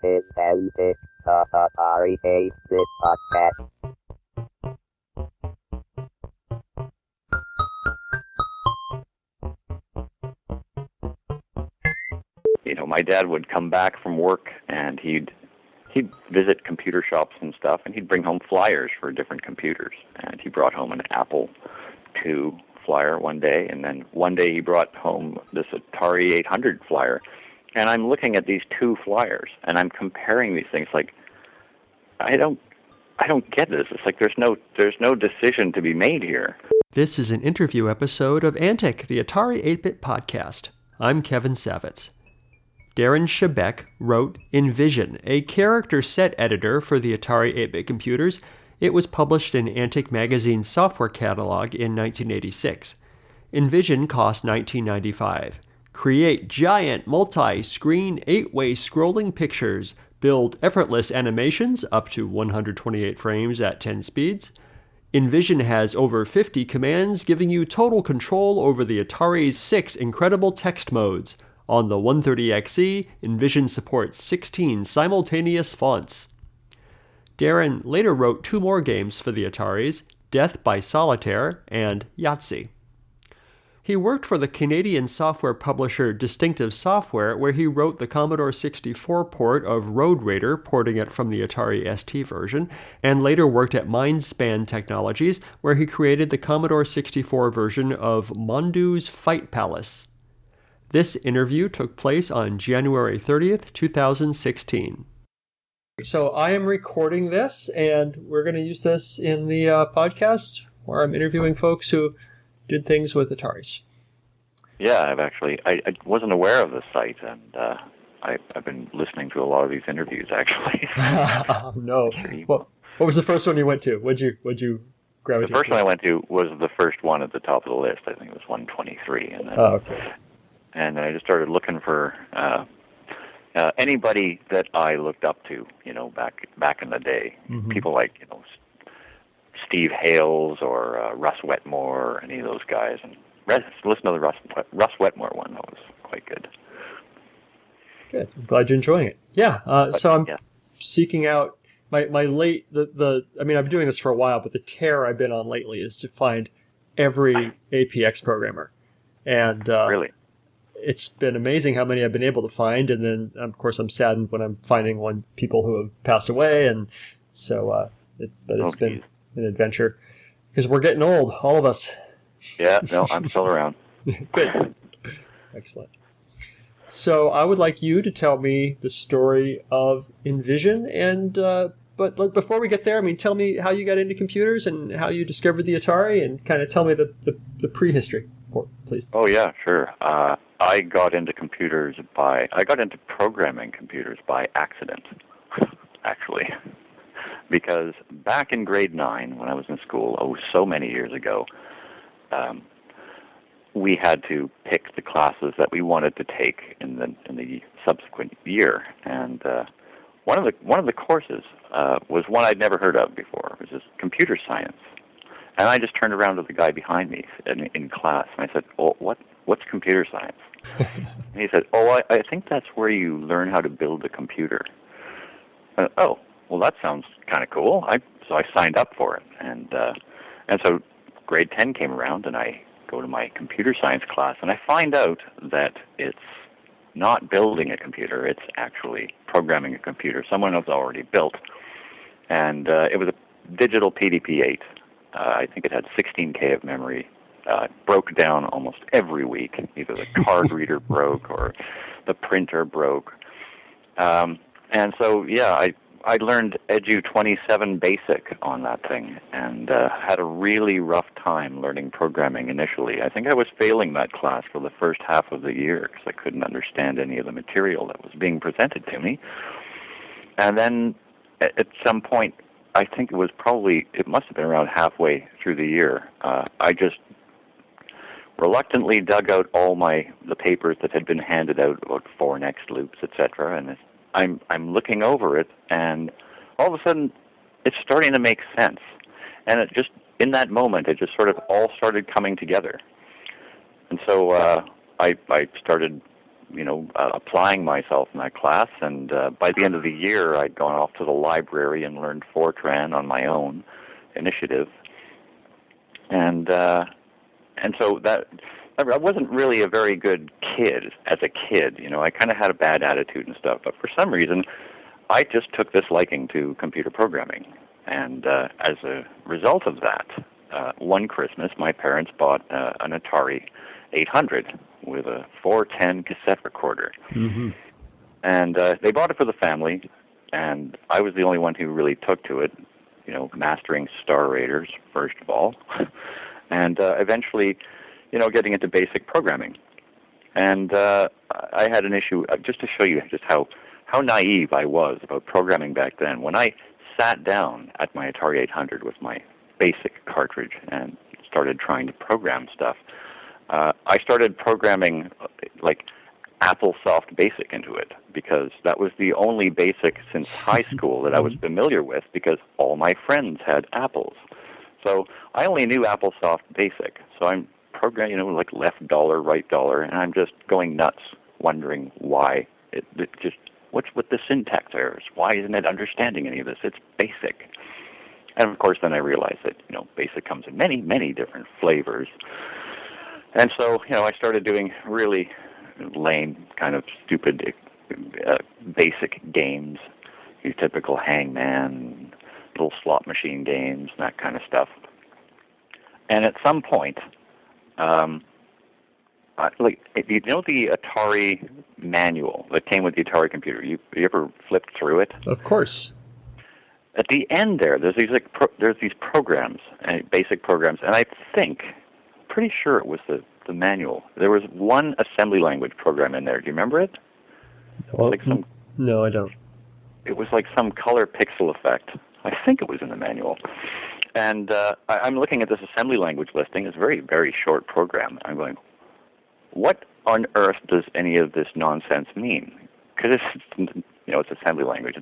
This is Antic, the Atari ST podcast. My dad would come back from work and he'd visit computer shops and stuff, and he'd bring home flyers for different computers. And he brought home an Apple II flyer one day, and then one day he brought home this Atari 800 flyer. And I'm looking at these two flyers, and I'm comparing these things. Like, I don't get this. It's like there's no decision to be made here. This is an interview episode of Antic, the Atari 8-bit podcast. I'm Kevin Savitz. Darren Schebek wrote Envision, a character set editor for the Atari 8-bit computers. It was published in Antic magazine's software catalog in 1986. Envision cost $19.95. Create giant multi-screen 8-way scrolling pictures. Build effortless animations up to 128 frames at 10 speeds. Envision has over 50 commands giving you total control over the Atari's 6 incredible text modes. On the 130XE, Envision supports 16 simultaneous fonts. Darren later wrote 2 more games for the Ataris, Death by Solitaire and Yahtzee. He worked for the Canadian software publisher Distinctive Software, where he wrote the Commodore 64 port of Road Raider, porting it from the Atari ST version, and later worked at Minespan Technologies, where he created the Commodore 64 version of Mondu's Fight Palace. This interview took place on January 30th, 2016. So I am recording this, and we're going to use this in the podcast where I'm interviewing folks who did things with Ataris. Yeah, I wasn't aware of this site, and I've been listening to a lot of these interviews, actually. Oh, no. What was the first one you went to? What'd you gravitate The first one I went to was the first one at the top of the list. I think it was 123. And then, okay. And I just started looking for anybody that I looked up to, back in the day. Mm-hmm. People like, Steve Hales or Russ Wetmore, or any of those guys. And listen to the Russ Wetmore one. That was quite good. Good. I'm glad you're enjoying it. Yeah. So I'm seeking out my late, I've been doing this for a while, but the tear I've been on lately is to find every APX programmer. And really? It's been amazing how many I've been able to find, and then of course I'm saddened when I'm finding people who have passed away, and so it's been an adventure because we're getting old, all of us. Yeah, no, I'm still around. Good, excellent. So I would like you to tell me the story of Envision, and but before we get there, tell me how you got into computers and how you discovered the Atari, and kind of tell me the prehistory, please. Oh yeah, sure. I got into programming computers by accident, actually, because back in grade 9 when I was in school, so many years ago, we had to pick the classes that we wanted to take in the subsequent year, and one of the courses was one I'd never heard of before. It was just computer science. And I just turned around to the guy behind me in class, and I said, "Oh, what's computer science?" And he said, "Oh, I think that's where you learn how to build a computer." Oh, well, that sounds kind of cool. So I signed up for it, and so grade 10 came around, and I go to my computer science class, and I find out that it's not building a computer; it's actually programming a computer someone has already built, and it was a digital PDP-8. I think it had 16K of memory. Broke down almost every week. Either the card reader broke or the printer broke. And so, I learned Edu 27 Basic on that thing and had a really rough time learning programming initially. I think I was failing that class for the first half of the year because I couldn't understand any of the material that was being presented to me. And then at some point, I think it must have been around halfway through the year, I just reluctantly dug out all the papers that had been handed out about 4-next loops, etc., and I'm looking over it, and all of a sudden, it's starting to make sense. And it just, in that moment, it just sort of all started coming together. And so I started applying myself in that class. And by the end of the year, I'd gone off to the library and learned Fortran on my own initiative. And so that I wasn't really a very good kid as a kid. I kind of had a bad attitude and stuff. But for some reason, I just took this liking to computer programming. And as a result of that, one Christmas, my parents bought an Atari 800 with a 410 cassette recorder. Mm-hmm. And they bought it for the family, and I was the only one who really took to it, mastering Star Raiders, first of all, and eventually, getting into basic programming. And I had an issue, just to show you just how naive I was about programming back then. When I sat down at my Atari 800 with my basic cartridge and started trying to program stuff, I started programming like AppleSoft BASIC into it, because that was the only BASIC since high school that I was familiar with, because all my friends had Apples. So I only knew AppleSoft BASIC. So I'm programming, like left dollar, right dollar, and I'm just going nuts, wondering why it just, what's with the syntax errors? Why isn't it understanding any of this? It's BASIC. And of course, then I realized that, BASIC comes in many, many different flavors. And so, I started doing really lame, kind of stupid, basic games, your typical hangman, little slot machine games, that kind of stuff. And at some point, the Atari manual that came with the Atari computer, you ever flipped through it? Of course. At the end there's these programs, basic programs, and I think, pretty sure it was the manual. There was one assembly language program in there. Do you remember it? Well, no, I don't. It was like some color pixel effect. I think it was in the manual. And I'm looking at this assembly language listing. It's a very, very short program. I'm going, what on earth does any of this nonsense mean? Because it's assembly language.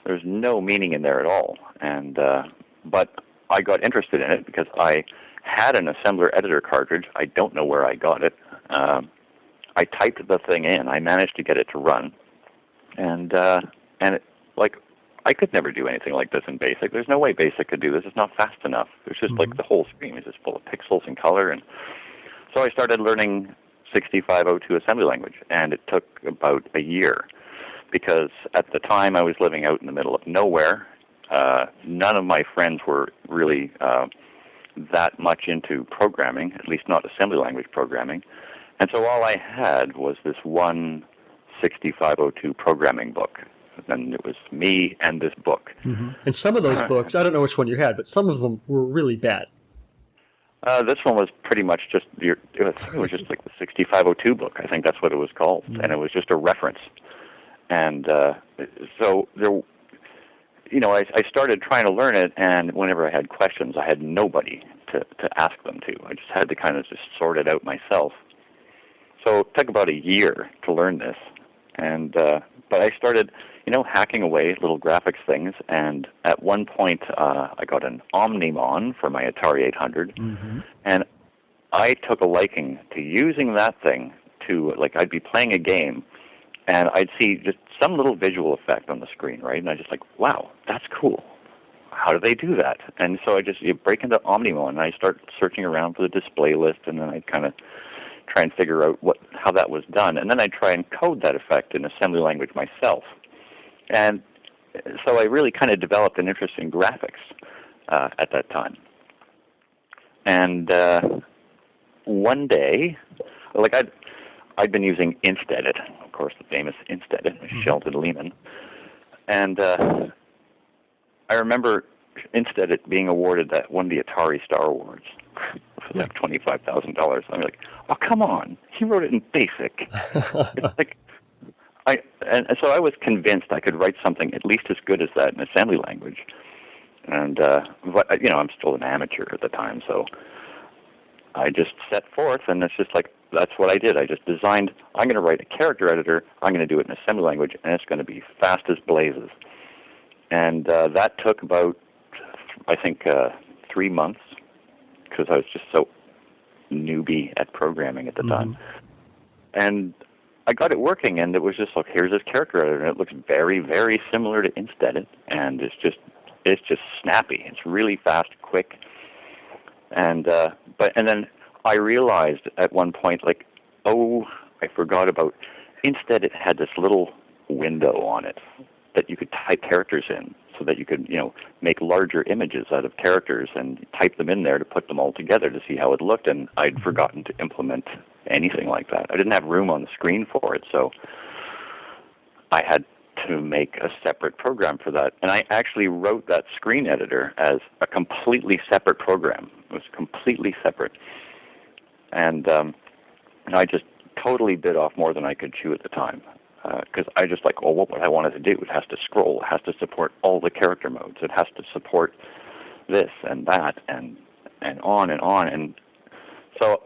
There's no meaning in there at all. And but I got interested in it because I had an assembler editor cartridge. I don't know where I got it. I typed the thing in. I managed to get it to run, and it, I could never do anything like this in BASIC. There's no way BASIC could do this. It's not fast enough. It's just like the whole screen is just full of pixels and color. And so I started learning 6502 assembly language, and it took about a year, because at the time I was living out in the middle of nowhere. None of my friends were really that much into programming, at least not assembly language programming. And so all I had was this one 6502 programming book. And it was me and this book. Mm-hmm. And some of those books, I don't know which one you had, but some of them were really bad. This one was pretty much just, it was just like the 6502 book. I think that's what it was called. Mm-hmm. And it was just a reference. And so there, I started trying to learn it, and whenever I had questions, I had nobody to ask them to. I just had to kind of just sort it out myself. So it took about a year to learn this. And but I started, hacking away little graphics things, and at one point I got an Omnimon for my Atari 800, and I took a liking to using that thing to, I'd be playing a game, and I'd see just some little visual effect on the screen, right? And I just wow, that's cool. How do they do that? And so you break into Omnimon, and I start searching around for the display list, and then I'd kind of try and figure out how that was done. And then I'd try and code that effect in assembly language myself. And so I really kind of developed an interest in graphics at that time. And one day, I'd been using InstEdit, of course, the famous InstEdit, Sheldon Lehman. And I remember InstEdit being awarded one of the Atari Star Awards. It was $25,000. I'm like, oh, come on. He wrote it in BASIC. And so I was convinced I could write something at least as good as that in assembly language. And, but, I'm still an amateur at the time, so I just set forth, and it's just that's what I did. I just designed, I'm going to write a character editor, I'm going to do it in assembly language, and it's going to be fast as blazes. And that took about, I think, 3 months, because I was just so newbie at programming at the time. And I got it working, and it was just like, here's this character editor, and it looks very, very similar to Instead, and it's just snappy. It's really fast, quick, and then I realized at one point, like, oh, I forgot about Instead. It had this little window on it that you could type characters in, so that you could, make larger images out of characters and type them in there to put them all together to see how it looked. And I'd forgotten to implement anything like that. I didn't have room on the screen for it, so I had to make a separate program for that. And I actually wrote that screen editor as a completely separate program. It was completely separate. And I just totally bit off more than I could chew at the time. Because I just like, what would I want it to do? It has to scroll. It has to support all the character modes. It has to support this and that and on and on. And so,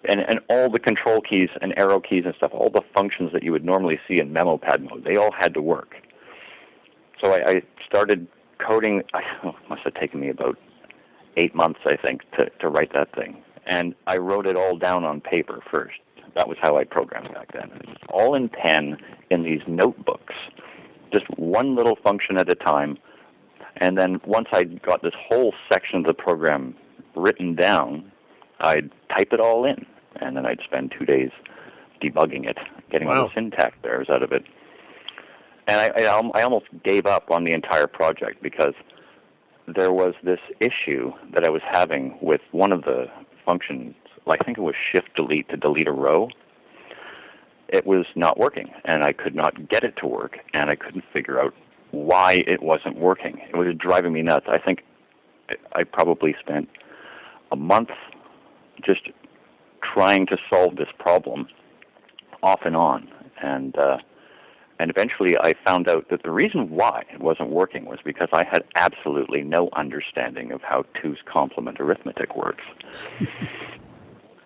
and all the control keys and arrow keys and stuff, all the functions that you would normally see in memo pad mode, they all had to work. So I started coding. It must have taken me about 8 months, I think, to write that thing. And I wrote it all down on paper first. That was how I programmed back then. It was all in pen in these notebooks, just one little function at a time. And then once I got this whole section of the program written down, I'd type it all in, and then I'd spend 2 days debugging it, getting all the syntax errors out of it. And I almost gave up on the entire project because there was this issue that I was having with one of the functions. I think it was Shift-Delete to delete a row. It was not working, and I could not get it to work, and I couldn't figure out why it wasn't working. It was driving me nuts. I think I probably spent a month just trying to solve this problem off and on, and eventually I found out that the reason why it wasn't working was because I had absolutely no understanding of how 2's complement arithmetic works.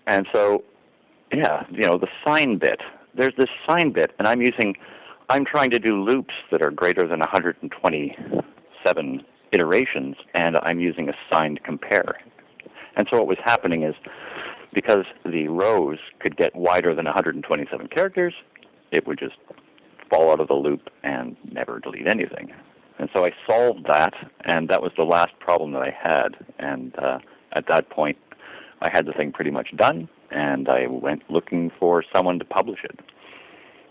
And so, the sign bit, there's this sign bit, and I'm trying to do loops that are greater than 127 iterations, and I'm using a signed compare. And so what was happening is, because the rows could get wider than 127 characters, it would just fall out of the loop and never delete anything. And so I solved that, and that was the last problem that I had. And at that point, I had the thing pretty much done, and I went looking for someone to publish it.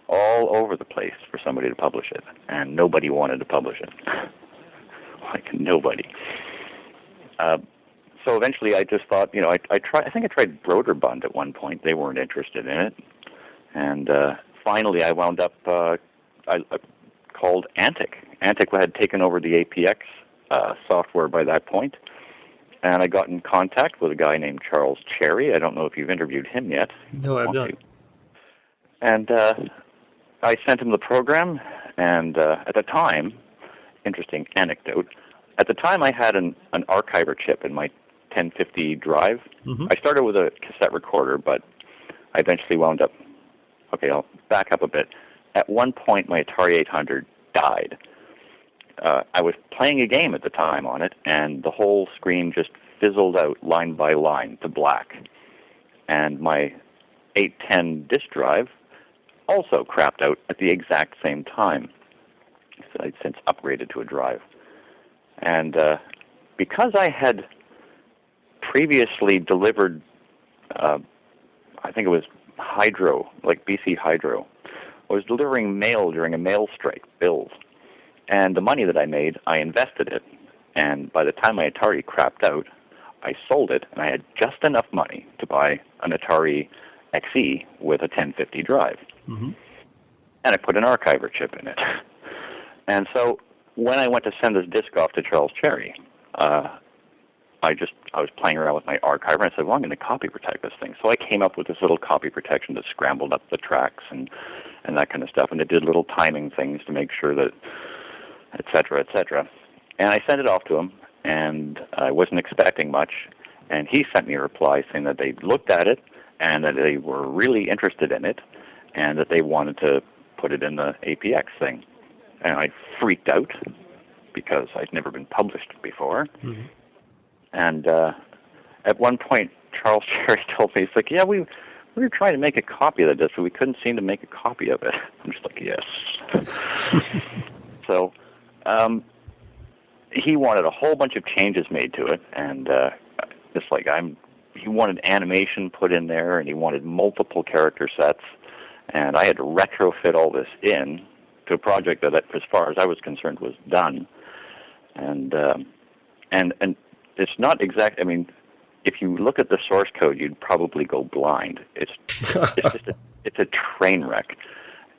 All over the place for somebody to publish it, and nobody wanted to publish it. Like, nobody. So eventually I just thought, I think I tried Broderbund at one point. They weren't interested in it. And finally I wound up called Antic. Antic had taken over the APX software by that point. And I got in contact with a guy named Charles Cherry. I don't know if you've interviewed him yet. No, I've not. And I sent him the program, and at the time, interesting anecdote, at the time I had an archiver chip in my 1050 drive. Mm-hmm. I started with a cassette recorder, but I eventually wound up, I'll back up a bit. At one point, my Atari 800 died. I was playing a game at the time on it, and the whole screen just fizzled out line by line to black. And my 810 disk drive also crapped out at the exact same time. So I'd since upgraded to a drive. And because I had previously delivered, I think it was Hydro, like BC Hydro, I was delivering mail during a mail strike, bills. And the money that I made, I invested it. And by the time my Atari crapped out, I sold it, and I had just enough money to buy an Atari XE with a 1050 drive. Mm-hmm. And I put an archiver chip in it. And so when I went to send this disc off to Charles Cherry, I was playing around with my archiver, and I said, well, I'm going to copy protect this thing. So I came up with this little copy protection that scrambled up the tracks and that kind of stuff, and it did little timing things to make sure that, et cetera, et cetera. And I sent it off to him, and I wasn't expecting much, and he sent me a reply saying that they looked at it and that they were really interested in it and that they wanted to put it in the APX thing. And I freaked out because I'd never been published before. Mm-hmm. And at one point, Charles Cherry told me, he's like, yeah, we we were trying to make a copy of the disc, but we couldn't seem to make a copy of it. I'm just like, yes. So he wanted a whole bunch of changes made to it, and just like he wanted animation put in there, and he wanted multiple character sets, and I had to retrofit all this in to a project that, as far as I was concerned, was done. And it's not exact. I mean, if you look at the source code, you'd probably go blind. It's a train wreck.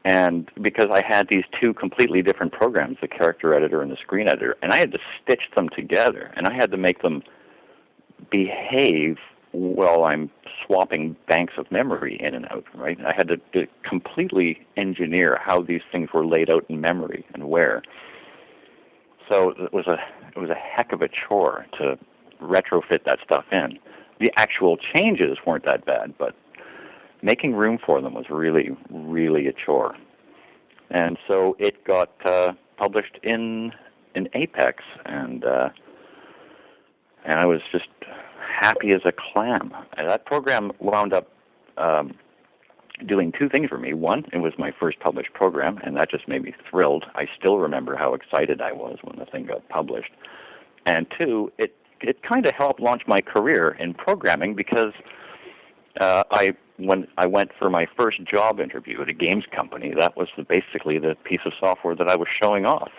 And because I had these two completely different programs, the character editor and the screen editor, and I had to stitch them together, and I had to make them behave while I'm swapping banks of memory in and out, right? I had to completely engineer how these things were laid out in memory and where. So it was a heck of a chore to retrofit that stuff in. The actual changes weren't that bad, but making room for them was really, really a chore. And so it got published in Apex, and I was just happy as a clam. And that program wound up doing two things for me. One, it was my first published program, and that just made me thrilled. I still remember how excited I was when the thing got published. And two, it kind of helped launch my career in programming, because when I went for my first job interview at a games company, that was basically the piece of software that I was showing off.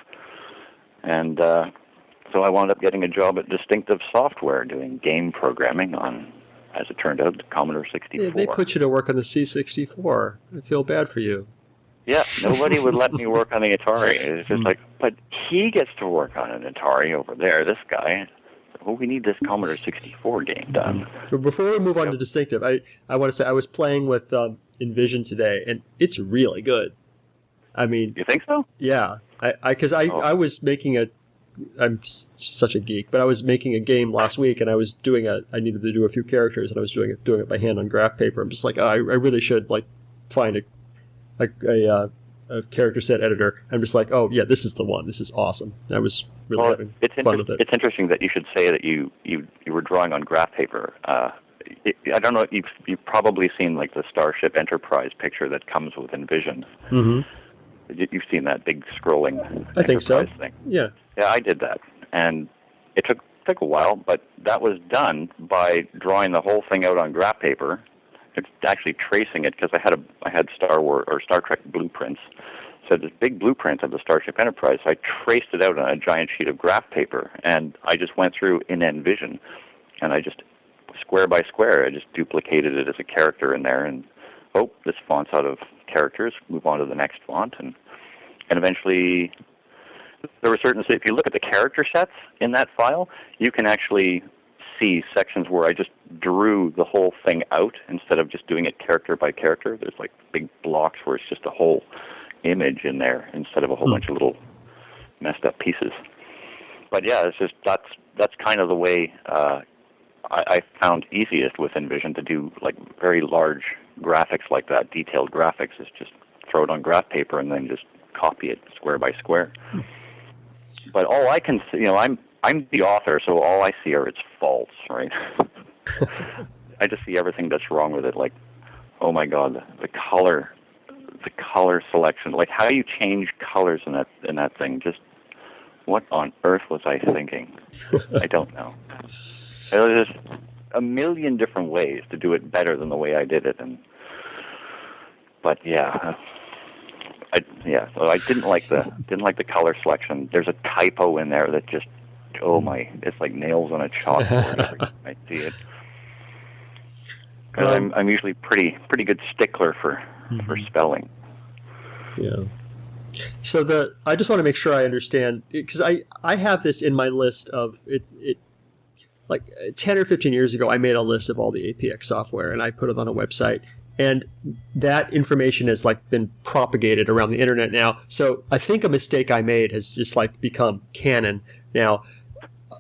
And so I wound up getting a job at Distinctive Software doing game programming on, as it turned out, the Commodore 64. Yeah, they put you to work on the C64. I feel bad for you. Yeah, nobody would let me work on the Atari. It's just like, but he gets to work on an Atari over there, this guy. Well, we need this Commodore 64 game done. But before we move on to Distinctive, I want to say I was playing with Envision today, and it's really good. I mean... You think so? Yeah. I was making I'm such a geek, but I was making a game last week, and I was I needed to do a few characters, and I was doing it by hand on graph paper. I'm just like, I really should find a character set editor. I'm just like, oh yeah, this is the one. This is awesome. And I was really having fun with it. It's interesting that you should say that you were drawing on graph paper. I don't know. You've probably seen like the Starship Enterprise picture that comes with Envision. Mm-hmm. You've seen that big scrolling I think so. thing. Yeah. Yeah, I did that, and it took a while, but that was done by drawing the whole thing out on graph paper. It's actually tracing it, because I had Star Wars or Star Trek blueprints. So this big blueprint of the Starship Enterprise, I traced it out on a giant sheet of graph paper, and I just went through in Envision, and I just square by square, I just duplicated it as a character in there, and this font's out of characters, move on to the next font, and eventually there were certain, so if you look at the character sets in that file, you can actually see sections where I just drew the whole thing out instead of just doing it character by character. There's like big blocks where it's just a whole image in there instead of a whole bunch of little messed up pieces. But yeah, it's just that's kind of the way I found easiest with Envision to do like very large graphics like that, detailed graphics, is just throw it on graph paper and then just copy it square by square. But all I can see, I'm the author, so all I see are its faults, right? I just see everything that's wrong with it, like, oh my God, the color selection, like how you change colors in that thing. Just what on earth was I thinking? I don't know. There's a million different ways to do it better than the way I did it, but yeah. So I didn't like the color selection. There's a typo in there that just, it's like nails on a chalkboard every time I see it. Because I'm usually pretty good stickler for spelling. Yeah. So I just want to make sure I understand, because I have this in my list of it. Like 10 or 15 years ago, I made a list of all the APX software, and I put it on a website. And that information has been propagated around the internet now. So I think a mistake I made has just become canon now.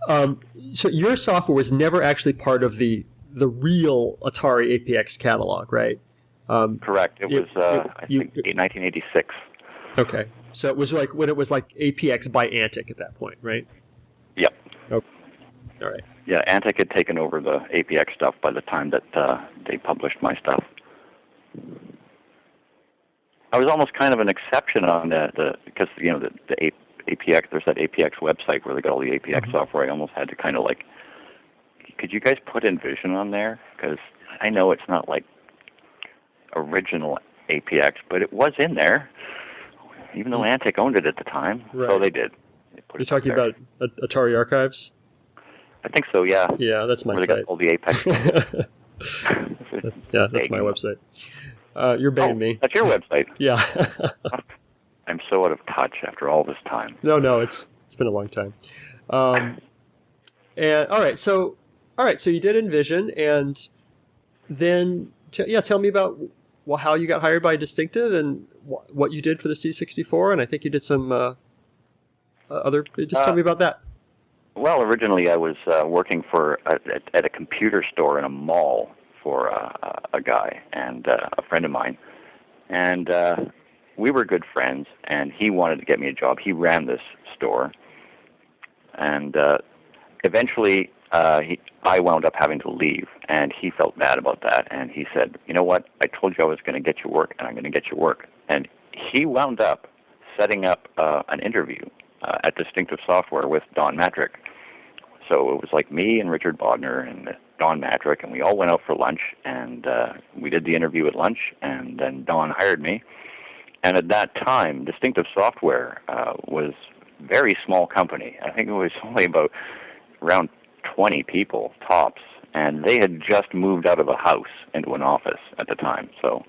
So your software was never actually part of the real Atari APX catalog, right? Correct. It was I think 1986. Okay. So it was when it was APX by Antic at that point, right? Yep. Okay. All right. Yeah, Antic had taken over the APX stuff by the time that they published my stuff. I was almost kind of an exception on because the APX, there's that APX website where they got all the APX software. I almost had to kind of like, could you guys put Envision on there? Because I know it's not like original APX, but it was in there, even though Antic owned it at the time. Right. So they did. You're talking about Atari Archives? I think so, yeah. Yeah, that's my where site. They got all the Apex. Yeah, that's my website. You're baiting me. That's your website. Yeah. I'm so out of touch after all this time. No, it's been a long time. And all right, so you did Envision, and then tell me about how you got hired by Distinctive and what you did for the C64, and I think you did some other. Just tell me about that. Well, originally I was working at a computer store in a mall for a guy and a friend of mine, and we were good friends. And he wanted to get me a job. He ran this store, and eventually I wound up having to leave, and he felt bad about that. And he said, "You know what? I told you I was going to get you work, and I'm going to get you work." And he wound up setting up an interview at Distinctive Software with Don Matrick. So it was like me and Richard Bodner and Don Matrick, and we all went out for lunch, and we did the interview at lunch, and then Don hired me. And at that time, Distinctive Software was a very small company. I think it was only about around 20 people, tops, and they had just moved out of a house into an office at the time. So,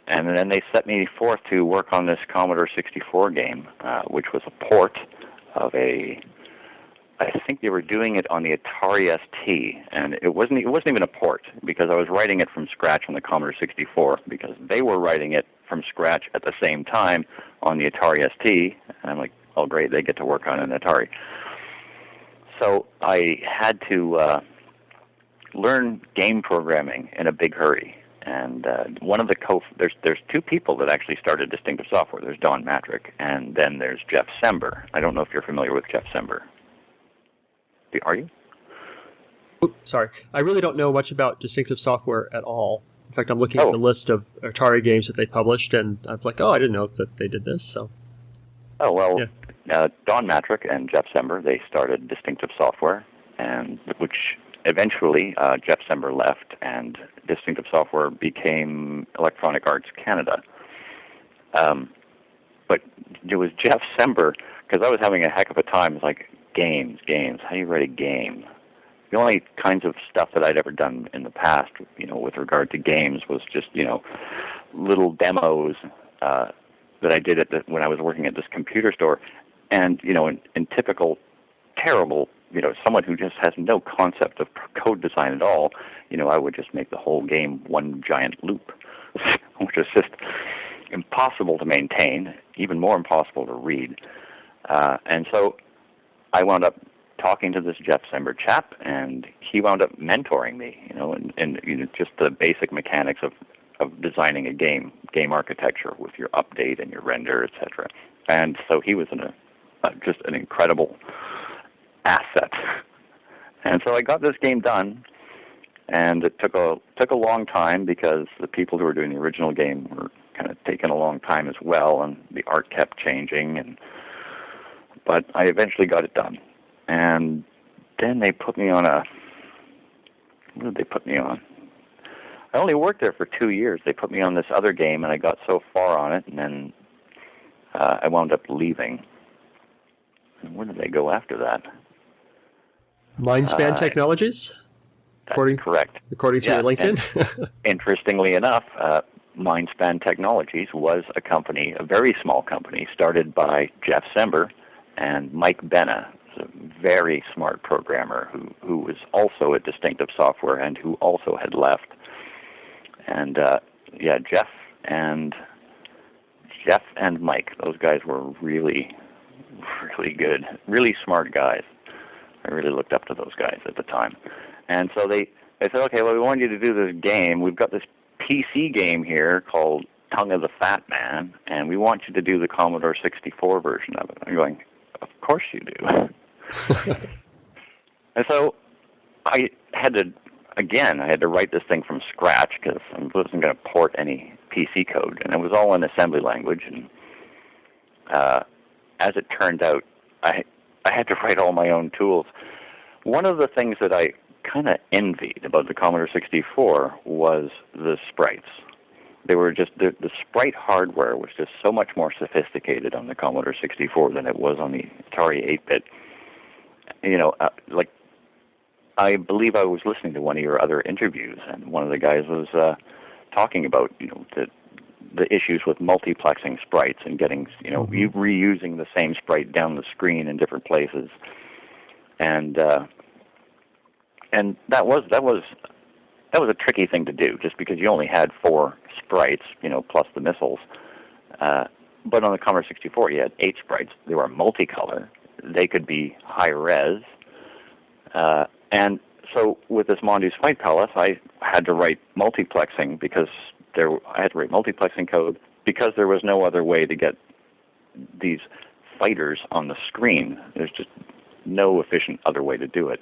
and then they set me forth to work on this Commodore 64 game, which was a port of I think they were doing it on the Atari ST, and it wasn't even a port, because I was writing it from scratch on the Commodore 64, because they were writing it from scratch at the same time on the Atari ST, and I'm like, oh great, they get to work on an Atari. So I had to learn game programming in a big hurry, and one of the there's two people that actually started Distinctive Software. There's Don Matrick, and then there's Jeff Sember. I don't know if you're familiar with Jeff Sember. Are you? Oops, sorry. I really don't know much about Distinctive Software at all. In fact, I'm looking at the list of Atari games that they published, and I'm like, oh, I didn't know that they did this. So. Oh, well, yeah. Don Matrick and Jeff Sember, they started Distinctive Software, and which eventually Jeff Sember left, and Distinctive Software became Electronic Arts Canada. But it was Jeff Sember, because I was having a heck of a time. It's like, games. How do you write a game? The only kinds of stuff that I'd ever done in the past, with regard to games, was just, little demos that I did when I was working at this computer store. And, in typical terrible, someone who just has no concept of code design at all, I would just make the whole game one giant loop, which is just impossible to maintain, even more impossible to read. And so I wound up talking to this Jeff Sember chap, and he wound up mentoring me, and just the basic mechanics of designing a game architecture with your update and your render, etc. And so he was just an incredible asset. And so I got this game done, and it took a long time, because the people who were doing the original game were kind of taking a long time as well, and the art kept changing, but I eventually got it done. And then they put me on what did they put me on? I only worked there for 2 years. They put me on this other game, and I got so far on it, and then I wound up leaving. And where did they go after that? Minespan Technologies? That's correct. According to your LinkedIn? Interestingly enough, Mindspan Technologies was a very small company, started by Jeff Sember and Mike Benna, a very smart programmer who was also at Distinctive Software and who also had left. And Jeff and Mike, those guys were really, really good, really smart guys. I really looked up to those guys at the time. And so they said, okay, well, we want you to do this game. We've got this PC game here called Tongue of the Fat Man, and we want you to do the Commodore 64 version of it. I'm going, of course you do. And so I had to again, I had to write this thing from scratch because I wasn't going to port any PC code, and it was all in assembly language. And as it turned out, I had to write all my own tools. One of the things that I kind of envied about the Commodore 64 was the sprites. They were just the sprite hardware was just so much more sophisticated on the Commodore 64 than it was on the Atari 8-bit. Like I believe I was listening to one of your other interviews, and one of the guys was talking about the issues with multiplexing sprites and getting reusing the same sprite down the screen in different places, and that was a tricky thing to do, just because you only had 4 sprites, plus the missiles. But on the Commodore 64, you had 8 sprites. They were multicolor. They could be high res. And so with this Mondu's Fight Palace, I had to write multiplexing I had to write multiplexing code because there was no other way to get these fighters on the screen. There's just no efficient other way to do it.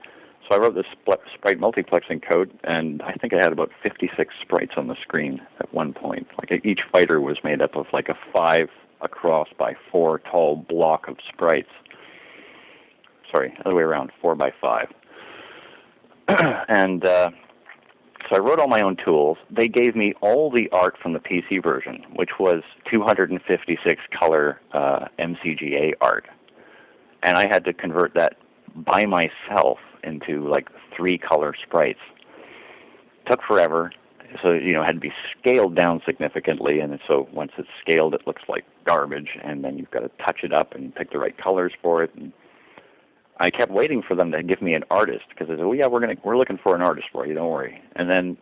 So I wrote this sprite multiplexing code, and I think I had about 56 sprites on the screen at one point. Like each fighter was made up of like a 5 across by 4 tall block of sprites. Sorry, other way around, 4 by 5. And so I wrote all my own tools. They gave me all the art from the PC version, which was 256 color MCGA art. And I had to convert that by myself into like 3 color sprites. Took forever, so it had to be scaled down significantly, and so once it's scaled, it looks like garbage, and then you've got to touch it up and pick the right colors for it. And I kept waiting for them to give me an artist, because they said, "Oh yeah, we're looking for an artist for you. Don't worry." And then,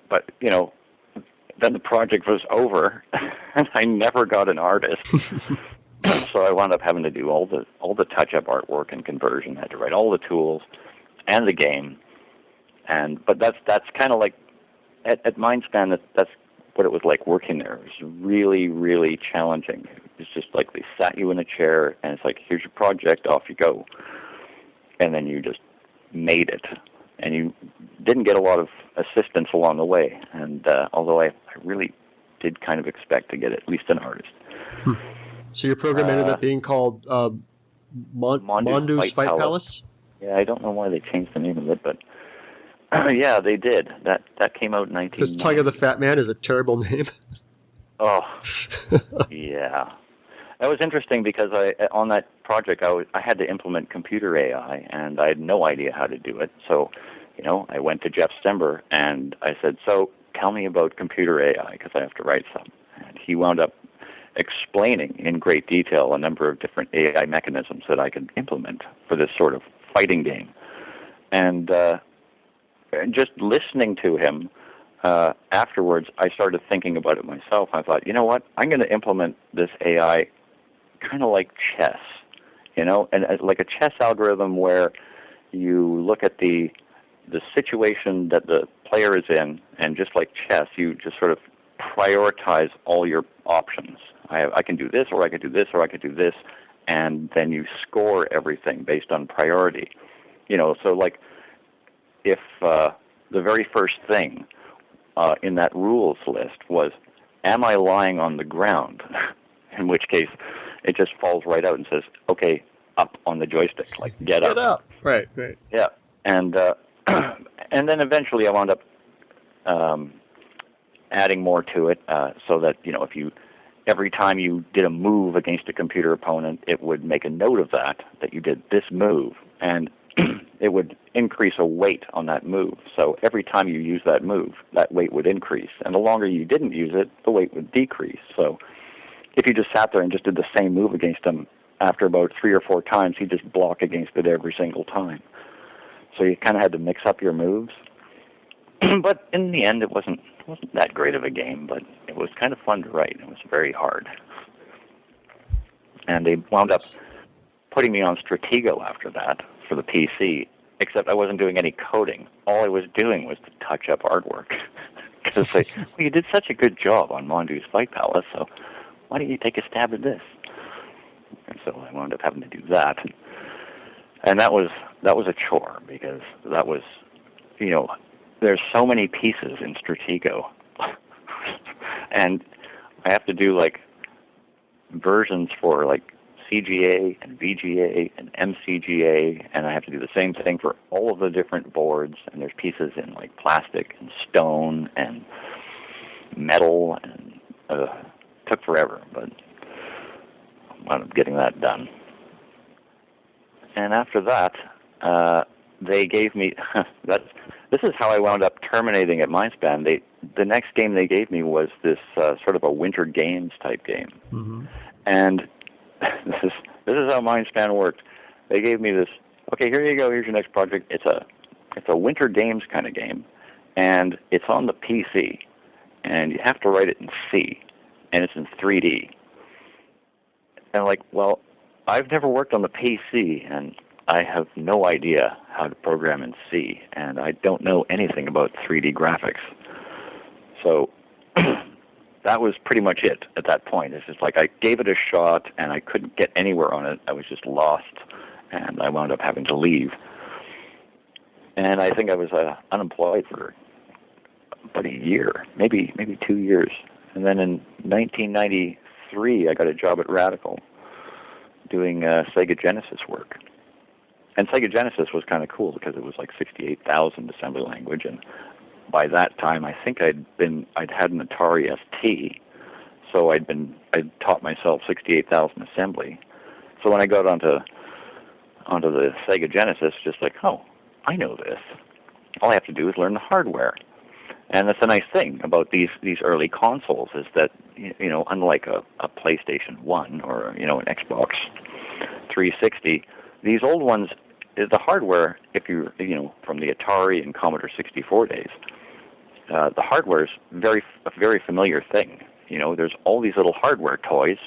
but then the project was over, and I never got an artist. So I wound up having to do all the touch-up artwork and conversion. I had to write all the tools and the game, but that's kind of like at Minespan. That's what it was like working there. It was really, really challenging. It's just like they sat you in a chair, and it's like, here's your project, off you go, and then you just made it, and you didn't get a lot of assistance along the way. And although I really did kind of expect to get at least an artist. So your program ended up being called Mondu's Fight Palace? Yeah, I don't know why they changed the name of it, but yeah, they did. That came out in 1990. Because Tongue of the Fat Man is a terrible name. Oh, yeah. That was interesting because on that project I had to implement computer AI, and I had no idea how to do it. So, I went to Jeff Stember and I said, "So tell me about computer AI, because I have to write some." And he wound up explaining in great detail a number of different AI mechanisms that I could implement for this sort of fighting game. And just listening to him afterwards, I started thinking about it myself. I thought, you know what? I'm going to implement this AI kind of like chess, and like a chess algorithm where you look at the situation that the player is in, and just like chess, you just sort of prioritize all your options. I can do this, or I could do this, or I could do this, and then you score everything based on priority. So like if the very first thing in that rules list was, am I lying on the ground? In which case, it just falls right out and says, okay, up on the joystick, like get up. Get up. Right. Yeah, and and then eventually I wound up adding more to it, so that if every time you did a move against a computer opponent, it would make a note of that you did this move, and it would increase a weight on that move. So every time you use that move, that weight would increase, and the longer you didn't use it, the weight would decrease. So if you just sat there and just did the same move against him, after about 3 or 4 times, he'd just block against it every single time. So you kind of had to mix up your moves. But in the end, it wasn't that great of a game, but it was kind of fun to write. It was very hard. And they wound up putting me on Stratego after that for the PC, except I wasn't doing any coding. All I was doing was to touch up artwork. Because well, you did such a good job on Mondu's Fight Palace, so why don't you take a stab at this? And so I wound up having to do that. And that was a chore, because that was, there's so many pieces in Stratego, and I have to do like versions for like CGA and VGA and MCGA, and I have to do the same thing for all of the different boards, and there's pieces in like plastic and stone and metal, and took forever, but I wound up getting that done. And after that, they gave me, this is how I wound up terminating at Minespan. The next game they gave me was this sort of a winter games type game. Mm-hmm. And this is how Minespan worked. They gave me this, okay, here you go, here's your next project. It's a winter games kind of game, and it's on the PC, and you have to write it in C, and it's in 3D. And I'm like, well, I've never worked on the PC, and I have no idea how to program in C, and I don't know anything about 3D graphics. So that was pretty much it at that point. It's just like I gave it a shot, and I couldn't get anywhere on it. I was just lost, and I wound up having to leave. And I think I was unemployed for about a year, maybe 2 years. And then in 1993, I got a job at Radical doing Sega Genesis work. And Sega Genesis was kind of cool because it was like 68,000 assembly language, and by that time, I think I'd had an Atari ST, so I'd taught myself 68,000 assembly. So when I got onto the Sega Genesis, just like, oh, I know this. All I have to do is learn the hardware. And that's a nice thing about these early consoles is that, you know, unlike a PlayStation 1 or, you know, an Xbox 360, these old ones, the hardware, if you know, from the Atari and Commodore 64 days, the hardware is a very familiar thing. You know, there's all these little hardware toys,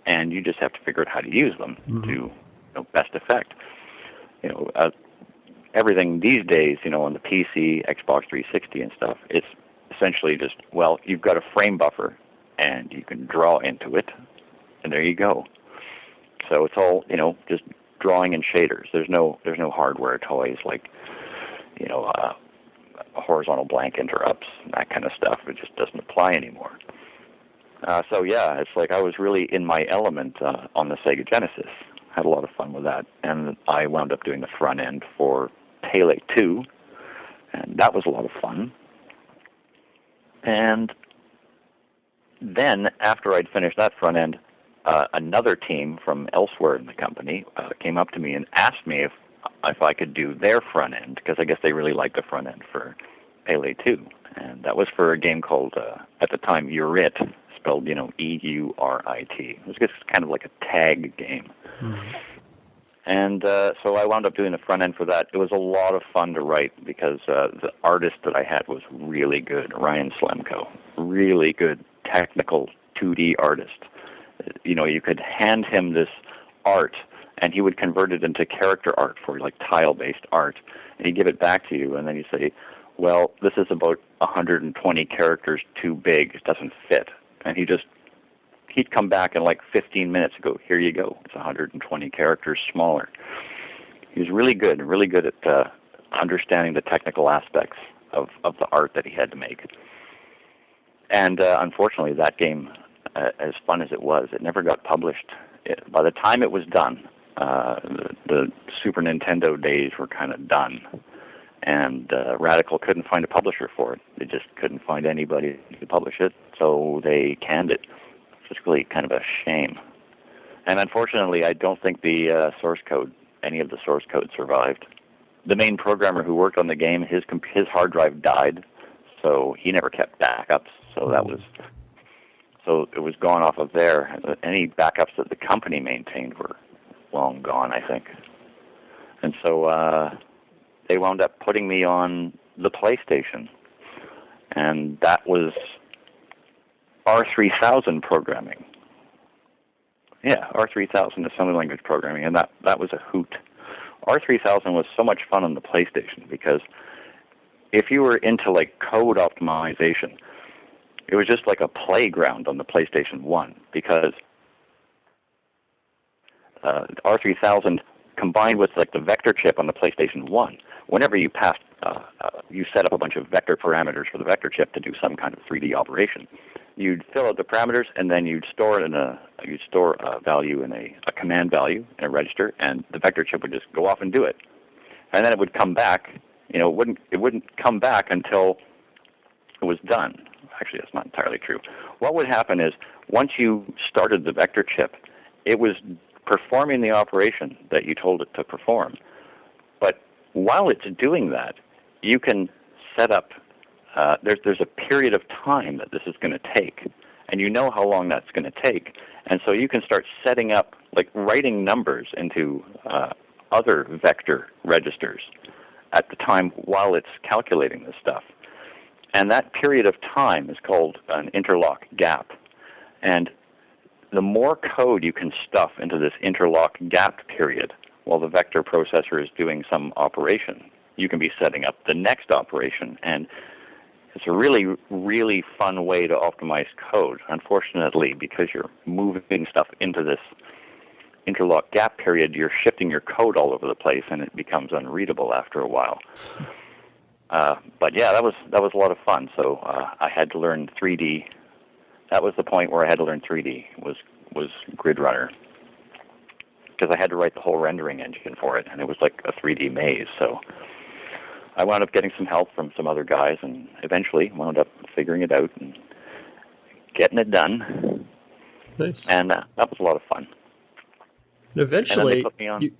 and you just have to figure out how to use them to best effect. You know, everything these days, you know, on the PC, Xbox 360 and stuff, it's essentially just, well, you've got a frame buffer, and you can draw into it, and there you go. So it's all, you know, just drawing in shaders. There's no hardware toys like, you know, horizontal blank interrupts and that kind of stuff. It just doesn't apply anymore. So yeah, it's like I was really in my element on the Sega Genesis. Had a lot of fun with that, and I wound up doing the front end for Pele 2, and that was a lot of fun. And then after I'd finished that front end, another team from elsewhere in the company came up to me and asked me if I could do their front end, because I guess they really liked the front end for Pele 2. And that was for a game called, at the time, Eurit, spelled, you know, EURIT. It was just kind of like a tag game. Mm-hmm. And so I wound up doing the front end for that. It was a lot of fun to write because the artist that I had was really good, Ryan Slemko, really good technical 2D artist. You know, you could hand him this art, and he would convert it into character art for, like, tile-based art. And he'd give it back to you, and then you'd say, well, this is about 120 characters too big. It doesn't fit. And he'd come back in, like, 15 minutes and go, here you go. It's 120 characters smaller. He was really good at understanding the technical aspects of the art that he had to make. And unfortunately, that game, as fun as it was, it never got published. By the time it was done, the Super Nintendo days were kind of done, and Radical couldn't find a publisher for it. They just couldn't find anybody to publish it, so they canned it. It's really kind of a shame. And unfortunately, I don't think the any of the source code survived. The main programmer who worked on the game, his hard drive died, so he never kept backups. So it was gone off of there. Any backups that the company maintained were long gone, I think. And so they wound up putting me on the PlayStation, and that was R3000 programming. Yeah, R3000 assembly language programming, and that was a hoot. R3000 was so much fun on the PlayStation because if you were into, like, code optimization, it was just like a playground on the PlayStation 1 because R3000 combined with, like, the vector chip on the PlayStation 1, whenever you passed you set up a bunch of vector parameters for the vector chip to do some kind of 3D operation. You'd fill out the parameters, and then you'd store a value in a command value in a register, and the vector chip would just go off and do it. And then it would come back. It wouldn't come back until it was done. Actually, that's not entirely true. What would happen is once you started the vector chip, it was performing the operation that you told it to perform. But while it's doing that, you can set up, there's a period of time that this is going to take, and you know how long that's going to take. And so you can start setting up, like writing numbers into other vector registers at the time while it's calculating this stuff. And that period of time is called an interlock gap. And the more code you can stuff into this interlock gap period while the vector processor is doing some operation, you can be setting up the next operation. And it's a really, really fun way to optimize code. Unfortunately, because you're moving stuff into this interlock gap period, you're shifting your code all over the place, and it becomes unreadable after a while. But yeah, that was a lot of fun. So I had to learn 3D. That was the point where I had to learn 3D, was Grid Runner, because I had to write the whole rendering engine for it, and it was like a 3D maze. So I wound up getting some help from some other guys, and eventually wound up figuring it out and getting it done. Nice. And that was a lot of fun. And eventually, and then they put me on.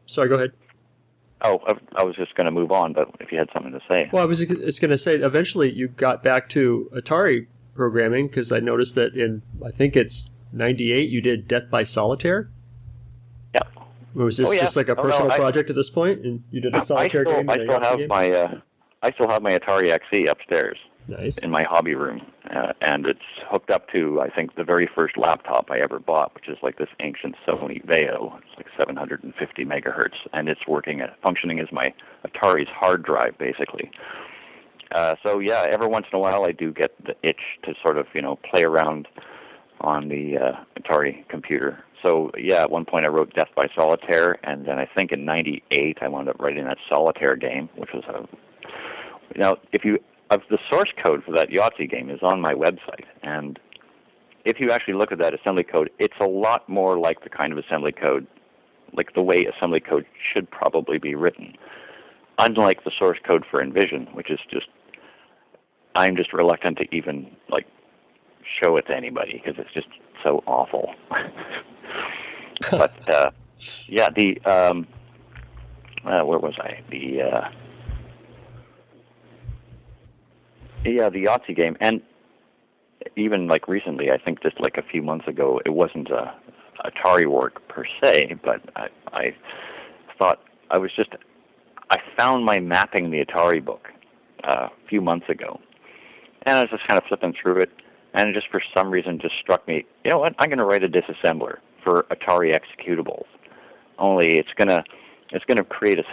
Sorry, go ahead. Oh, I was just going to move on, but if you had something to say. Well, I was just going to say, eventually you got back to Atari programming, because I noticed that I think it's 98, you did Death by Solitaire? Yeah. Was this just like a personal project at this point, and you did a solitaire game? I still have my Atari ST upstairs. Nice. In my hobby room, and it's hooked up to, I think, the very first laptop I ever bought, which is like this ancient Sony Vaio. It's like 750 megahertz, and it's functioning as my Atari's hard drive, basically. So yeah, every once in a while I do get the itch to sort of, play around on the Atari computer. So yeah, at one point I wrote Death by Solitaire, and then I think in '98 I wound up writing that Solitaire game, which was the source code for that Yahtzee game is on my website, and if you actually look at that assembly code, it's a lot more like the kind of assembly code, like the way assembly code should probably be written. Unlike the source code for Envision, which is I'm just reluctant to even show it to anybody because it's just so awful. But yeah, where was I? The Yahtzee game, and even recently, I think just a few months ago, it wasn't Atari work per se, but I thought I found my Mapping the Atari book a few months ago, and I was just kind of flipping through it, and it just for some reason just struck me, you know what, I'm going to write a disassembler for Atari executables, only it's going to create a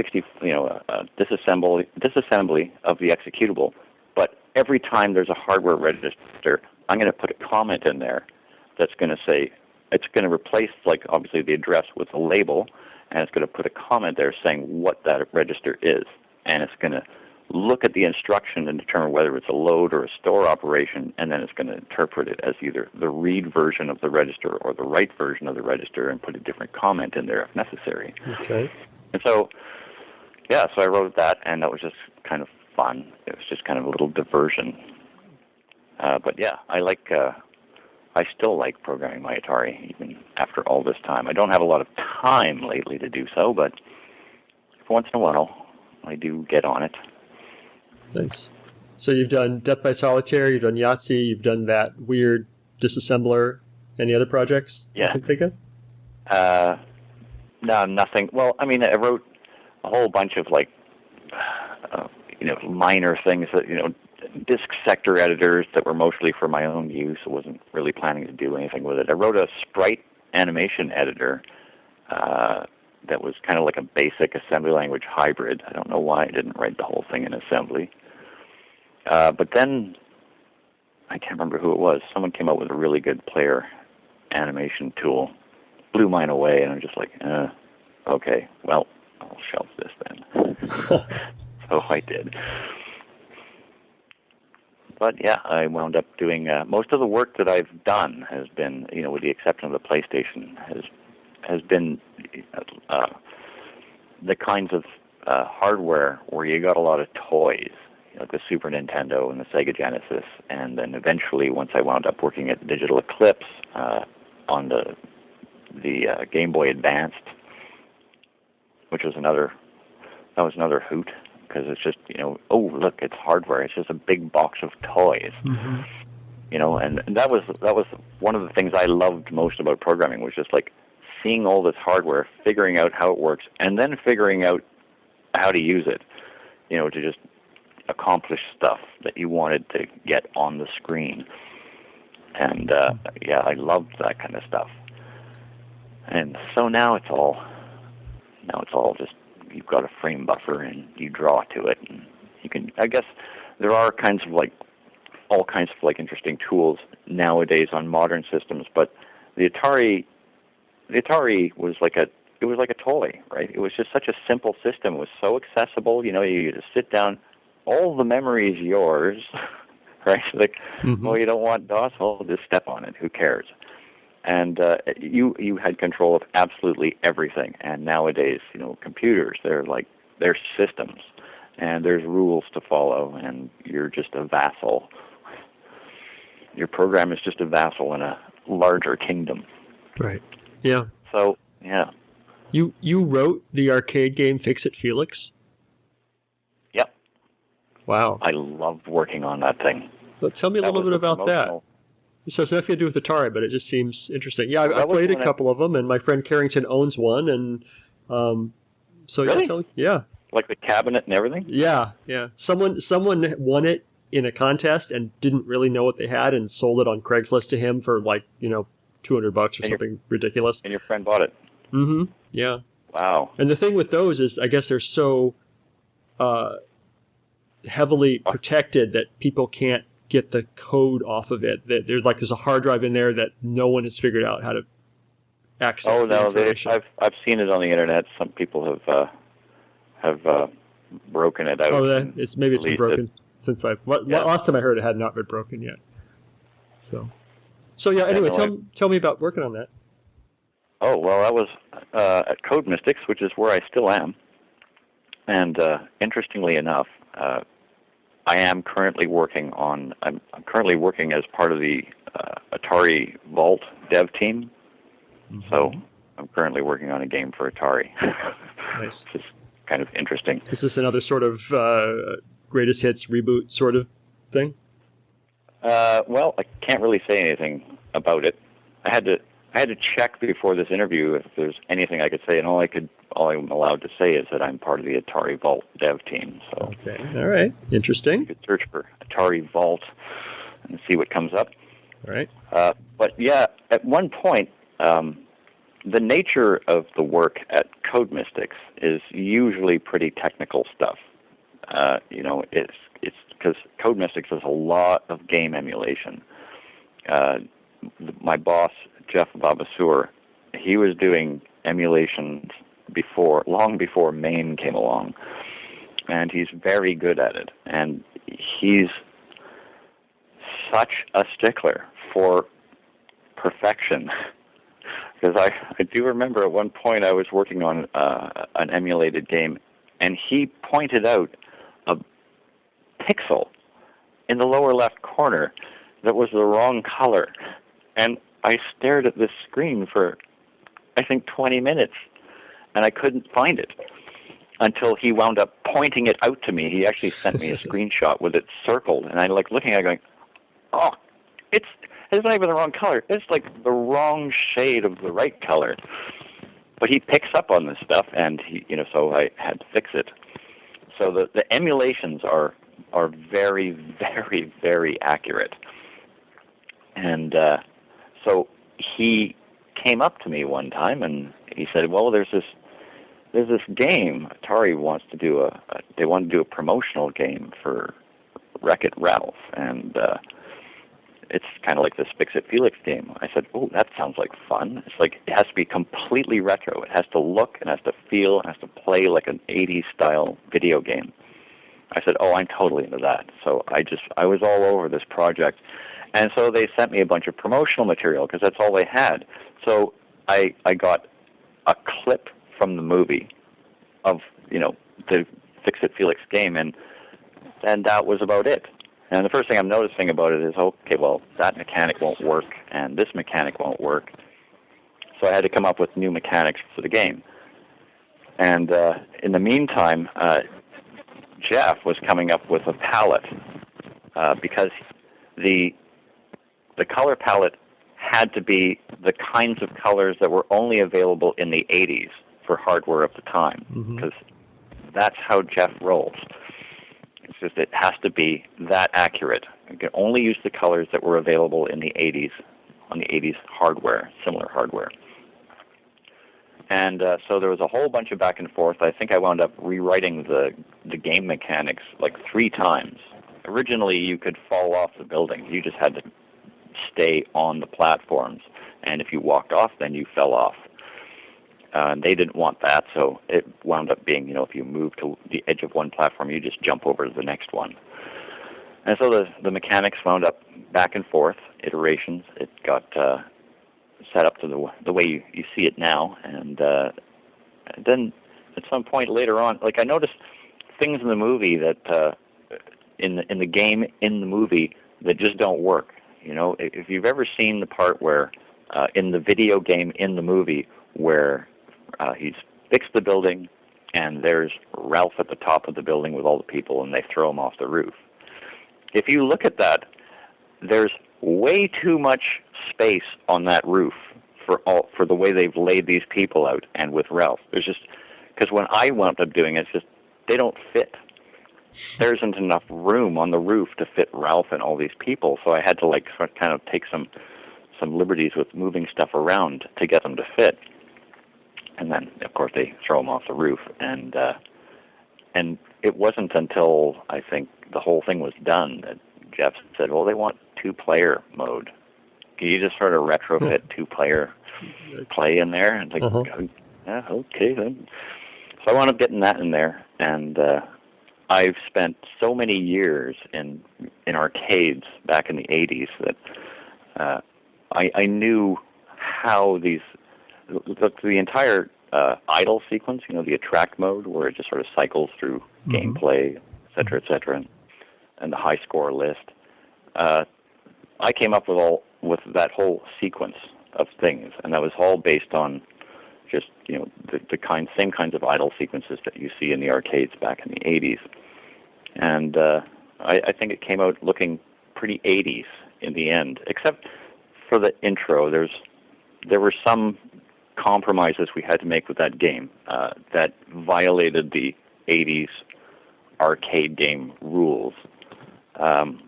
disassembly of the executable. But every time there's a hardware register, I'm going to put a comment in there that's going to say, it's going to replace, obviously the address with a label, and it's going to put a comment there saying what that register is. And it's going to look at the instruction and determine whether it's a load or a store operation, and then it's going to interpret it as either the read version of the register or the write version of the register and put a different comment in there if necessary. Okay. And so, yeah, so I wrote that, and that was just kind of fun. It was just kind of a little diversion. But yeah, I still like programming my Atari even after all this time. I don't have a lot of time lately to do so, but once in a while I do get on it. Nice. So you've done Death by Solitaire, you've done Yahtzee, you've done that weird disassembler. Any other projects you can think of? No, nothing. Well, I mean, I wrote a whole bunch of minor things that, disk sector editors that were mostly for my own use. I wasn't really planning to do anything with it. I wrote a Sprite animation editor that was kind of like a basic assembly language hybrid. I don't know why I didn't write the whole thing in assembly. But then, I can't remember who it was. Someone came up with a really good player animation tool. Blew mine away, and I'm just like, okay, well, I'll shelf this then. So I did. But yeah, I wound up doing most of the work that I've done has been, with the exception of the PlayStation, has been the kinds of hardware where you got a lot of toys, like the Super Nintendo and the Sega Genesis, and then eventually, once I wound up working at Digital Eclipse on the Game Boy Advanced, which was another hoot, because it's just, oh, look, it's hardware. It's just a big box of toys. Mm-hmm. And that was one of the things I loved most about programming, was just like seeing all this hardware, figuring out how it works, and then figuring out how to use it, to just accomplish stuff that you wanted to get on the screen. And I loved that kind of stuff. And so now it's all just, you've got a frame buffer and you draw to it, and you can, I guess there are all kinds of interesting tools nowadays on modern systems, but the Atari was like a toy, right? It was just such a simple system. It was so accessible. You just sit down, all the memory is yours, right? Like, well, you don't want DOS, well, just step on it. Who cares? And you had control of absolutely everything. And nowadays, computers, they're systems, and there's rules to follow, and you're just a vassal. Your program is just a vassal in a larger kingdom. Right. Yeah. So, yeah. You wrote the arcade game Fix-It Felix? Yep. Wow. I loved working on that thing. Well, tell me a little bit about that. Promotional. So it's nothing to do with Atari, but it just seems interesting. Yeah, I That was played a when couple of them, and my friend Carrington owns one, and so Really? yeah. Like the cabinet and everything? Yeah. Someone won it in a contest and didn't really know what they had, and sold it on Craigslist to him for $200 or something ridiculous. And your friend bought it? Mm-hmm. Yeah. Wow. And the thing with those is, I guess they're so heavily protected that people can't get the code off of it. That there's a hard drive in there that no one has figured out how to access. Oh the no, information. I've seen it on the internet. Some people have broken it out. Oh, it's been broken since last time I heard it had not been broken yet. So yeah. Anyway, tell me about working on that. Oh well, I was at Code Mystics, which is where I still am. And interestingly enough, I am currently working on. I'm currently working as part of the Atari Vault dev team. Mm-hmm. So I'm currently working on a game for Atari. Nice. Which is kind of interesting. Is this another sort of greatest hits reboot sort of thing? Well, I can't really say anything about it. I had to check before this interview if there's anything I could say, and all I'm allowed to say is that I'm part of the Atari Vault dev team. So okay, all right, interesting. You could search for Atari Vault and see what comes up. All right. But yeah, at one point, the nature of the work at Code Mystics is usually pretty technical stuff. It's because Code Mystics has a lot of game emulation. My boss, Jeff Babassour, he was doing emulations long before MAME came along, and he's very good at it. And he's such a stickler for perfection. Because I do remember at one point I was working on an emulated game, and he pointed out a pixel in the lower left corner that was the wrong color. And I stared at this screen for, I think, 20 minutes, and I couldn't find it until he wound up pointing it out to me. He actually sent me a screenshot with it circled, and I looking at it going, oh, it's not even the wrong color. It's like the wrong shade of the right color. But he picks up on this stuff, and so I had to fix it. So the emulations are very, very, very accurate. And so he came up to me one time, and he said, "Well, there's this game Atari wants to do they want to do a promotional game for Wreck-It Ralph, and it's kind of like this Fix-It Felix game." I said, "Oh, that sounds like fun." It's like it has to be completely retro. It has to look, it has to feel, it has to play like an 80s style video game. I said, oh, I'm totally into that. So I was all over this project. And so they sent me a bunch of promotional material because that's all they had. So I got a clip from the movie of, the Fix-It Felix game, and that was about it. And the first thing I'm noticing about it is, okay, well, that mechanic won't work, and this mechanic won't work. So I had to come up with new mechanics for the game. And in the meantime, Jeff was coming up with a palette because the color palette had to be the kinds of colors that were only available in the 80s for hardware of the time, because that's how Jeff rolls. It's just it has to be that accurate. You can only use the colors that were available in the 80s, on the 80s hardware, similar hardware. And so there was a whole bunch of back and forth. I think I wound up rewriting the game mechanics like 3 times. Originally, you could fall off the building. You just had to stay on the platforms. And if you walked off, then you fell off. And they didn't want that, so it wound up being, if you move to the edge of one platform, you just jump over to the next one. And so the mechanics wound up back and forth, iterations. It got set up to the way you see it now. And then at some point later on, like I noticed things in the movie that, in the game, in the movie, that just don't work. If you've ever seen the part where, in the video game, in the movie, where he's fixed the building, and there's Ralph at the top of the building with all the people, and they throw him off the roof. If you look at that, there's way too much space on that roof for the way they've laid these people out, and with Ralph. There's just, because when I wound up doing it, it's just, they don't fit. There isn't enough room on the roof to fit Ralph and all these people, so I had to kind of take some liberties with moving stuff around to get them to fit. And then, of course, they throw them off the roof. And it wasn't until, I think, the whole thing was done that Jeff said, well, they want 2-player mode. Can you just sort of retrofit 2-player play in there? And it's like, yeah, okay, then. So I wound up getting that in there. And I've spent so many years in arcades back in the 80s that I knew how the entire idle sequence, the attract mode, where it just sort of cycles through gameplay, et cetera, and the high score list. I came up with that whole sequence of things, and that was all based on just the same kinds of idle sequences that you see in the arcades back in the 80s. And I think it came out looking pretty 80s in the end, except for the intro. There were some compromises we had to make with that game that violated the 80s arcade game rules. In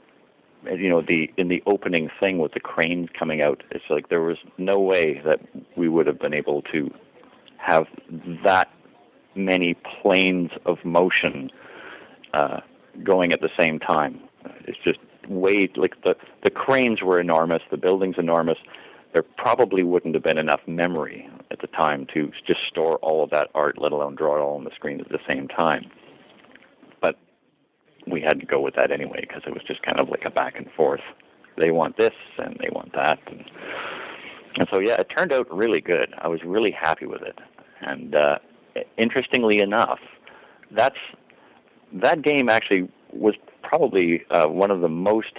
the opening thing with the cranes coming out, it's like there was no way that we would have been able to have that many planes of motion going at the same time. It's just the cranes were enormous, the building's enormous. There probably wouldn't have been enough memory at the time to just store all of that art, let alone draw it all on the screen at the same time. But we had to go with that anyway, because it was just kind of like a back and forth. They want this, and they want that. And so, yeah, it turned out really good. I was really happy with it. And interestingly enough, that game actually was probably one of the most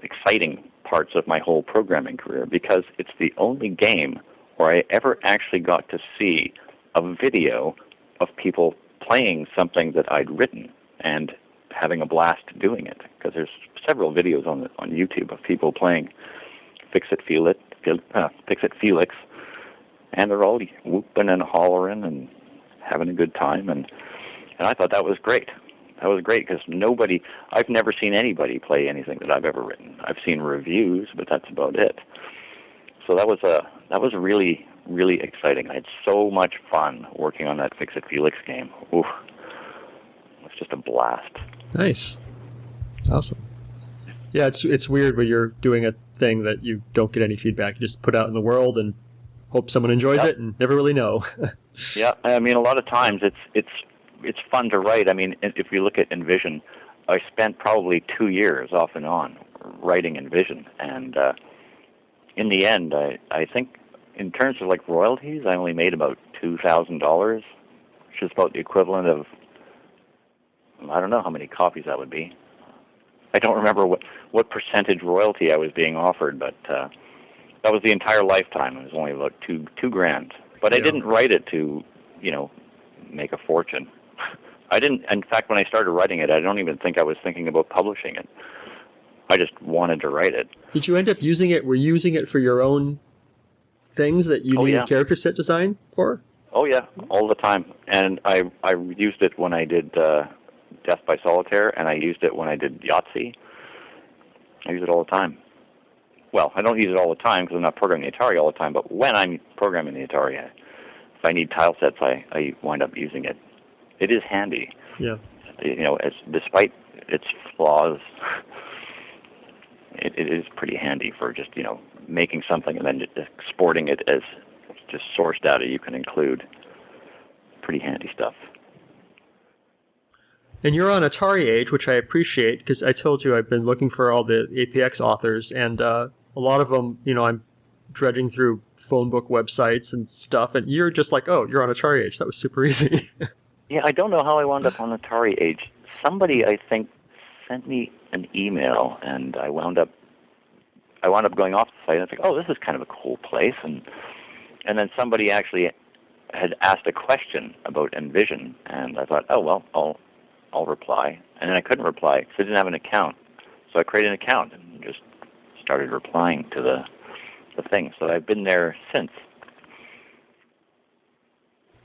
exciting parts of my whole programming career, because it's the only game where I ever actually got to see a video of people playing something that I'd written and having a blast doing it. Because there's several videos on YouTube of people playing Fix-It Felix, and they're all whooping and hollering and having a good time, and I thought that was great. That was great, because I've never seen anybody play anything that I've ever written. I've seen reviews, but that's about it. So that was really, really exciting. I had so much fun working on that Fix-It Felix game. Oof. It was just a blast. Nice. Awesome. Yeah, it's weird when you're doing a thing that you don't get any feedback. You just put out in the world and hope someone enjoys it and never really know. Yeah, I mean, a lot of times it's it's fun to write. I mean, if you look at Envision, I spent probably 2 years off and on writing Envision, and in the end, I think in terms of like royalties, I only made about $2,000, which is about the equivalent of, I don't know how many copies that would be. I don't remember what percentage royalty I was being offered, but that was the entire lifetime. It was only about $2,000. But I didn't write it to, make a fortune. I didn't. In fact, when I started writing it, I don't even think I was thinking about publishing it. I just wanted to write it. Did you end up using it? Were you using it for your own things that you needed character set design for? Oh yeah, all the time. And I used it when I did Death by Solitaire, and I used it when I did Yahtzee. I use it all the time. Well, I don't use it all the time because I'm not programming the Atari all the time, but when I'm programming the Atari, if I need tile sets, I wind up using it. It is handy. Yeah. Despite its flaws, it is pretty handy for just, making something and then just exporting it as just source data you can include. Pretty handy stuff. And you're on Atari Age, which I appreciate, because I told you I've been looking for all the APX authors, and a lot of them, I'm dredging through phone book websites and stuff, and you're just like, oh, you're on Atari Age. That was super easy. Yeah, I don't know how I wound up on Atari Age. Somebody, I think, sent me an email, and I wound up going off the site, and I was like, oh, this is kind of a cool place, and then somebody actually had asked a question about Envision, and I thought, oh, well, I'll reply. And then I couldn't reply because I didn't have an account. So I created an account and just started replying to the thing. So I've been there since.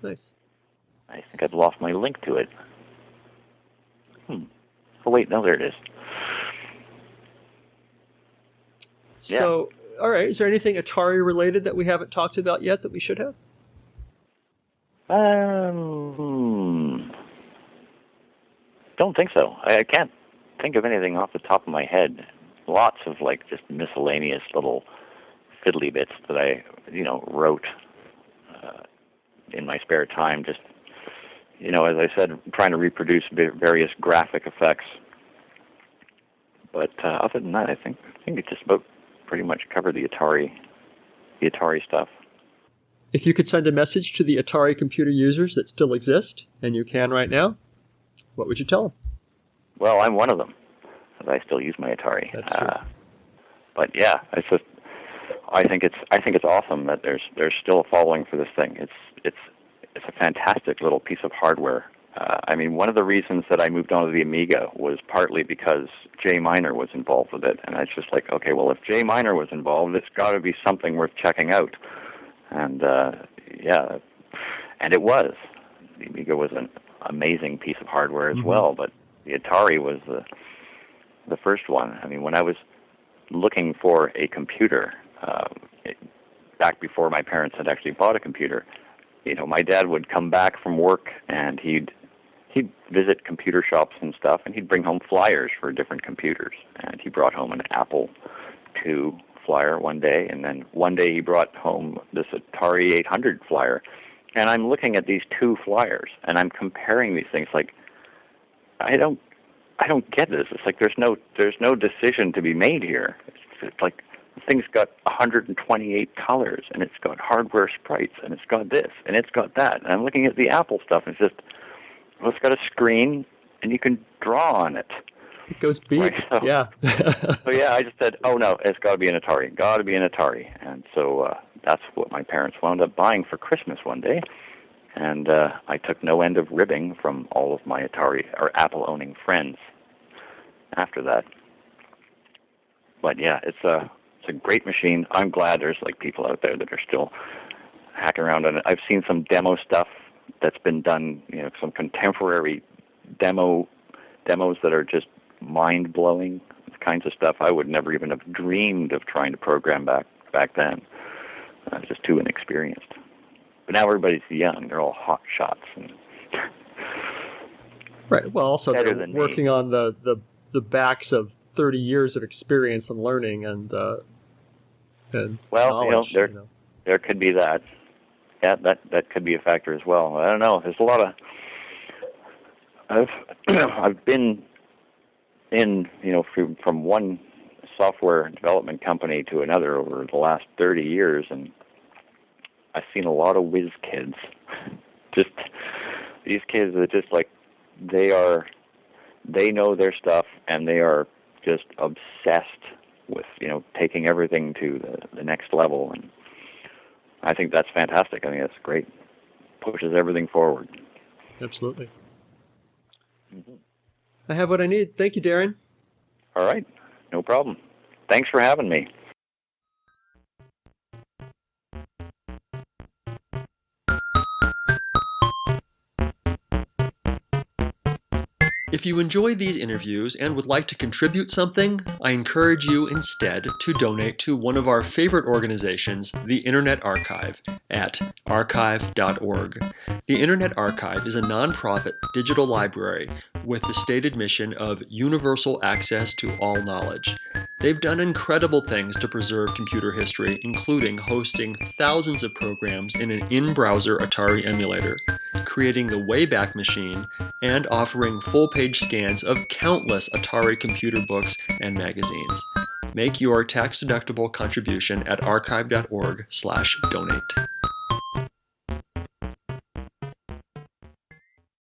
Nice. I think I've lost my link to it. Oh, wait, no, there it is. So, all right, is there anything Atari-related that we haven't talked about yet that we should have? Don't think so. I can't think of anything off the top of my head. Lots of just miscellaneous little fiddly bits that I, wrote in my spare time. Just, as I said, trying to reproduce various graphic effects. But other than that, I think it just about pretty much covered the Atari stuff. If you could send a message to the Atari computer users that still exist, and you can right now, what would you tell them? Well, I'm one of them, because I still use my Atari. That's true. But yeah, it's just I think it's awesome that there's still a following for this thing. It's a fantastic little piece of hardware. I mean, one of the reasons that I moved on to the Amiga was partly because J Minor was involved with it, and it's just like, okay, well, if J Minor was involved, it's got to be something worth checking out. And and it was. The Amiga was an amazing piece of hardware as well, but the Atari was the first one. I mean, when I was looking for a computer, back before my parents had actually bought a computer, my dad would come back from work and he'd visit computer shops and stuff, and he'd bring home flyers for different computers. And he brought home an Apple II flyer one day, and then one day he brought home this Atari 800 flyer. And I'm looking at these two flyers, and I'm comparing these things. Like, I don't get this. It's like there's no decision to be made here. It's like the thing's got 128 colors, and it's got hardware sprites, and it's got this, and it's got that. And I'm looking at the Apple stuff, and it's just, well, it's got a screen, and you can draw on it. It goes beep. Right, so, yeah. So yeah, I just said, oh no, it's got to be an Atari. Got to be an Atari. And so that's what my parents wound up buying for Christmas one day. And I took no end of ribbing from all of my Atari or Apple-owning friends after that. But yeah, it's a great machine. I'm glad there's people out there that are still hacking around on it. I've seen some demo stuff that's been done, some contemporary demos that are just mind-blowing kinds of stuff I would never even have dreamed of trying to program back then. I was just too inexperienced. But now everybody's young. They're all hot shots. And right. Well, also they're working me. on the backs of 30 years of experience and learning and well, knowledge. There could be that. Yeah, that could be a factor as well. I don't know. There's a lot I've been in, from one software development company to another over the last 30 years, and I've seen a lot of whiz kids. Just these kids are just like, they know their stuff, and they are just obsessed with, taking everything to the next level. And I think that's fantastic. I think that's great. Pushes everything forward. Absolutely. I have what I need. Thank you, Darren. All right. No problem. Thanks for having me. If you enjoyed these interviews and would like to contribute something, I encourage you instead to donate to one of our favorite organizations, the Internet Archive, at archive.org. The Internet Archive is a nonprofit digital library with the stated mission of universal access to all knowledge. They've done incredible things to preserve computer history, including hosting thousands of programs in an in-browser Atari emulator, creating the Wayback Machine, and offering full-page scans of countless Atari computer books and magazines. Make your tax-deductible contribution at archive.org/donate.